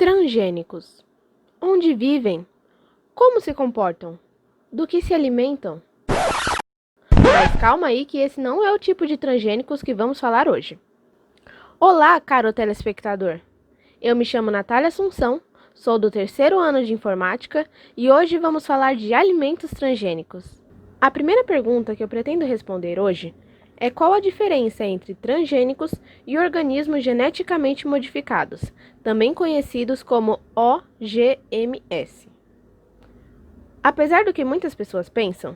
Transgênicos. Onde vivem? Como se comportam? Do que se alimentam? Mas calma aí que esse não é o tipo de transgênicos que vamos falar hoje. Olá, caro telespectador. Eu me chamo Natália Assunção, sou do 3º ano de informática e hoje vamos falar de alimentos transgênicos. A primeira pergunta que eu pretendo responder hoje é qual a diferença entre transgênicos e organismos geneticamente modificados, também conhecidos como OGMs. Apesar do que muitas pessoas pensam,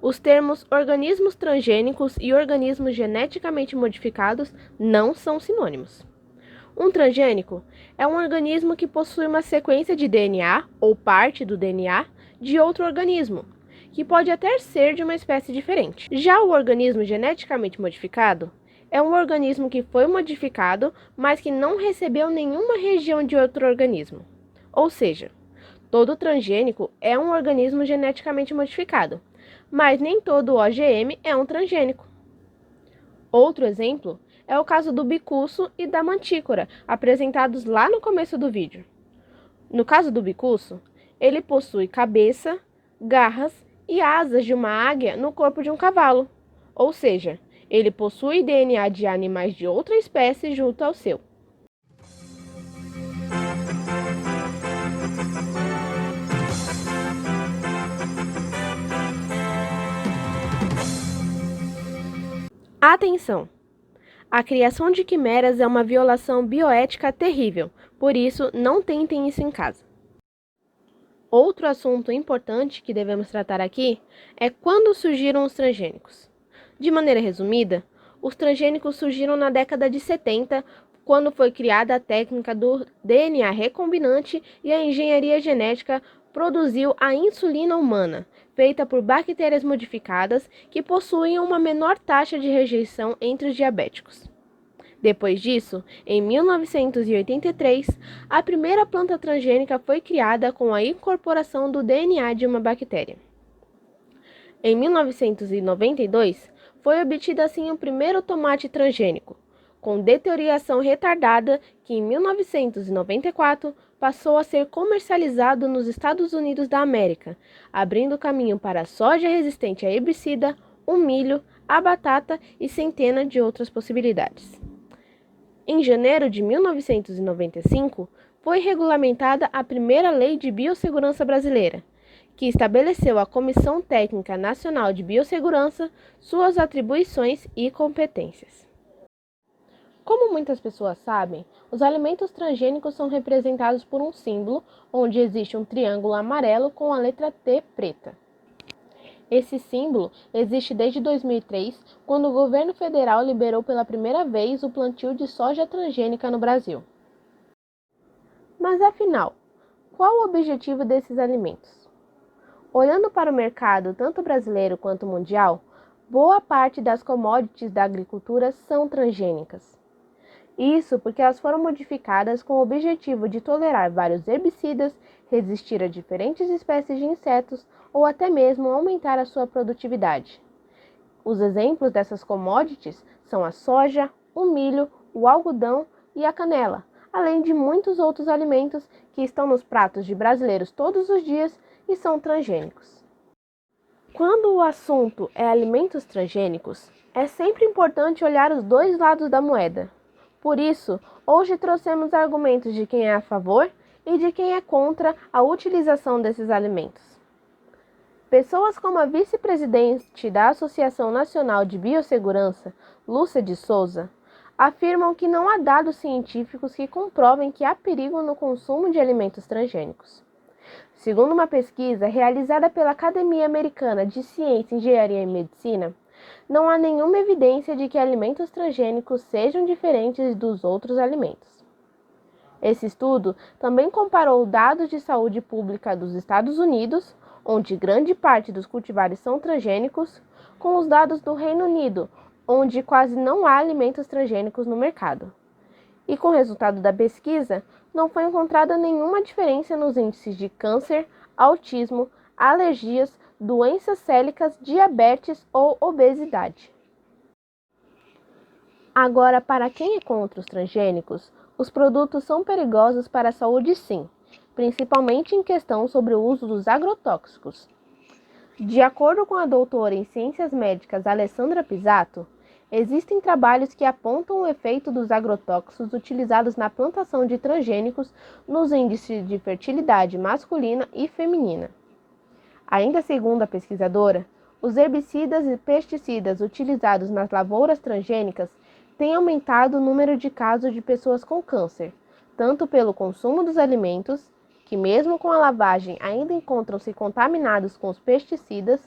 os termos organismos transgênicos e organismos geneticamente modificados não são sinônimos. Um transgênico é um organismo que possui uma sequência de DNA ou parte do DNA de outro organismo, que pode até ser de uma espécie diferente. Já o organismo geneticamente modificado é um organismo que foi modificado, mas que não recebeu nenhuma região de outro organismo. Ou seja, todo transgênico é um organismo geneticamente modificado, mas nem todo OGM é um transgênico. Outro exemplo é o caso do bicuço e da mantícora, apresentados lá no começo do vídeo. No caso do bicuço, ele possui cabeça, garras e asas de uma águia no corpo de um cavalo, ou seja, ele possui DNA de animais de outra espécie junto ao seu. Atenção! A criação de quimeras é uma violação bioética terrível, por isso não tentem isso em casa. Outro assunto importante que devemos tratar aqui é quando surgiram os transgênicos. De maneira resumida, os transgênicos surgiram na década de 70, quando foi criada a técnica do DNA recombinante e a engenharia genética produziu a insulina humana, feita por bactérias modificadas que possuem uma menor taxa de rejeição entre os diabéticos. Depois disso, em 1983, a primeira planta transgênica foi criada com a incorporação do DNA de uma bactéria. Em 1992, foi obtido assim o primeiro tomate transgênico, com deterioração retardada que em 1994 passou a ser comercializado nos Estados Unidos da América, abrindo caminho para a soja resistente a herbicida, o milho, a batata e centenas de outras possibilidades. Em janeiro de 1995, foi regulamentada a primeira Lei de Biossegurança Brasileira, que estabeleceu a Comissão Técnica Nacional de Biossegurança, suas atribuições e competências. Como muitas pessoas sabem, os alimentos transgênicos são representados por um símbolo onde existe um triângulo amarelo com a letra T preta. Esse símbolo existe desde 2003, quando o governo federal liberou pela primeira vez o plantio de soja transgênica no Brasil. Mas afinal, qual o objetivo desses alimentos? Olhando para o mercado tanto brasileiro quanto mundial, boa parte das commodities da agricultura são transgênicas. Isso porque elas foram modificadas com o objetivo de tolerar vários herbicidas, resistir a diferentes espécies de insetos ou até mesmo aumentar a sua produtividade. Os exemplos dessas commodities são a soja, o milho, o algodão e a canela, além de muitos outros alimentos que estão nos pratos de brasileiros todos os dias e são transgênicos. Quando o assunto é alimentos transgênicos, é sempre importante olhar os dois lados da moeda. Por isso, hoje trouxemos argumentos de quem é a favor e de quem é contra a utilização desses alimentos. Pessoas como a vice-presidente da Associação Nacional de Biossegurança, Lúcia de Souza, afirmam que não há dados científicos que comprovem que há perigo no consumo de alimentos transgênicos. Segundo uma pesquisa realizada pela Academia Americana de Ciência, Engenharia e Medicina, não há nenhuma evidência de que alimentos transgênicos sejam diferentes dos outros alimentos. Esse estudo também comparou dados de saúde pública dos Estados Unidos, onde grande parte dos cultivares são transgênicos, com os dados do Reino Unido, onde quase não há alimentos transgênicos no mercado. E com o resultado da pesquisa, não foi encontrada nenhuma diferença nos índices de câncer, autismo, alergias, doenças célicas, diabetes ou obesidade. Agora, para quem é contra os transgênicos, Os produtos são perigosos para a saúde, sim, principalmente em questão sobre o uso dos agrotóxicos. De acordo com a doutora em Ciências Médicas Alessandra Pisato, existem trabalhos que apontam o efeito dos agrotóxicos utilizados na plantação de transgênicos nos índices de fertilidade masculina e feminina. Ainda segundo a pesquisadora, os herbicidas e pesticidas utilizados nas lavouras transgênicas têm aumentado o número de casos de pessoas com câncer, tanto pelo consumo dos alimentos, que mesmo com a lavagem ainda encontram-se contaminados com os pesticidas,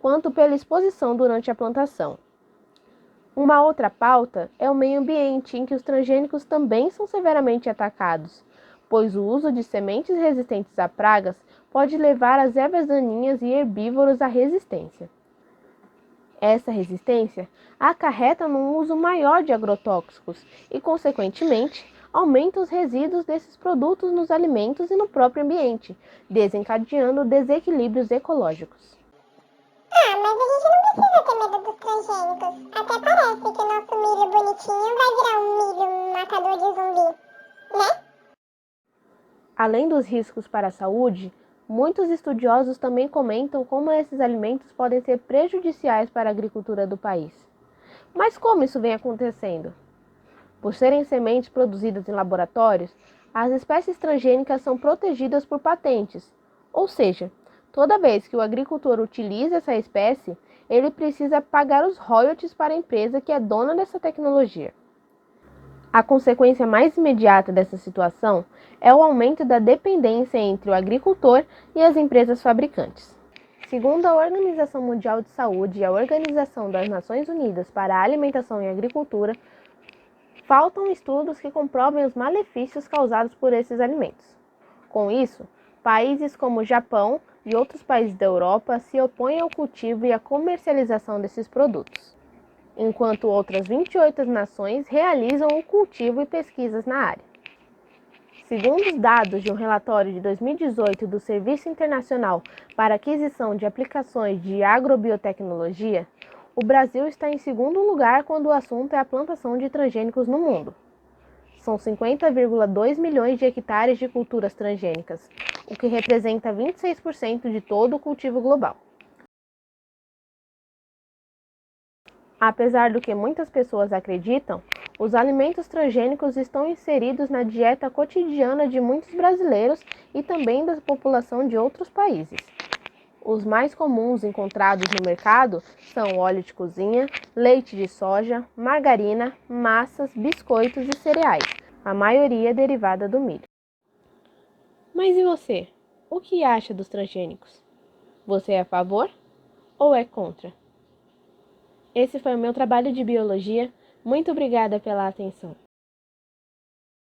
quanto pela exposição durante a plantação. Uma outra pauta é o meio ambiente, em que os transgênicos também são severamente atacados, pois o uso de sementes resistentes a pragas pode levar as ervas daninhas e herbívoros à resistência. Essa resistência acarreta num uso maior de agrotóxicos e, consequentemente, aumenta os resíduos desses produtos nos alimentos e no próprio ambiente, desencadeando desequilíbrios ecológicos. Mas a gente não precisa ter medo dos transgênicos. Até parece que o nosso milho bonitinho vai virar um milho matador de zumbi, né? Além dos riscos para a saúde, muitos estudiosos também comentam como esses alimentos podem ser prejudiciais para a agricultura do país. Mas como isso vem acontecendo? Por serem sementes produzidas em laboratórios, as espécies transgênicas são protegidas por patentes, ou seja, toda vez que o agricultor utiliza essa espécie, ele precisa pagar os royalties para a empresa que é dona dessa tecnologia. A consequência mais imediata dessa situação é o aumento da dependência entre o agricultor e as empresas fabricantes. Segundo a Organização Mundial de Saúde e a Organização das Nações Unidas para a Alimentação e Agricultura, faltam estudos que comprovem os malefícios causados por esses alimentos. Com isso, países como o Japão e outros países da Europa se opõem ao cultivo e à comercialização desses produtos, enquanto outras 28 nações realizam o cultivo e pesquisas na área. Segundo os dados de um relatório de 2018 do Serviço Internacional para Aquisição de Aplicações de Agrobiotecnologia, o Brasil está em segundo lugar quando o assunto é a plantação de transgênicos no mundo. São 50,2 milhões de hectares de culturas transgênicas, o que representa 26% de todo o cultivo global. Apesar do que muitas pessoas acreditam, os alimentos transgênicos estão inseridos na dieta cotidiana de muitos brasileiros e também da população de outros países. Os mais comuns encontrados no mercado são óleo de cozinha, leite de soja, margarina, massas, biscoitos e cereais, a maioria derivada do milho. Mas e você? O que acha dos transgênicos? Você é a favor ou é contra? Esse foi o meu trabalho de biologia. Muito obrigada pela atenção.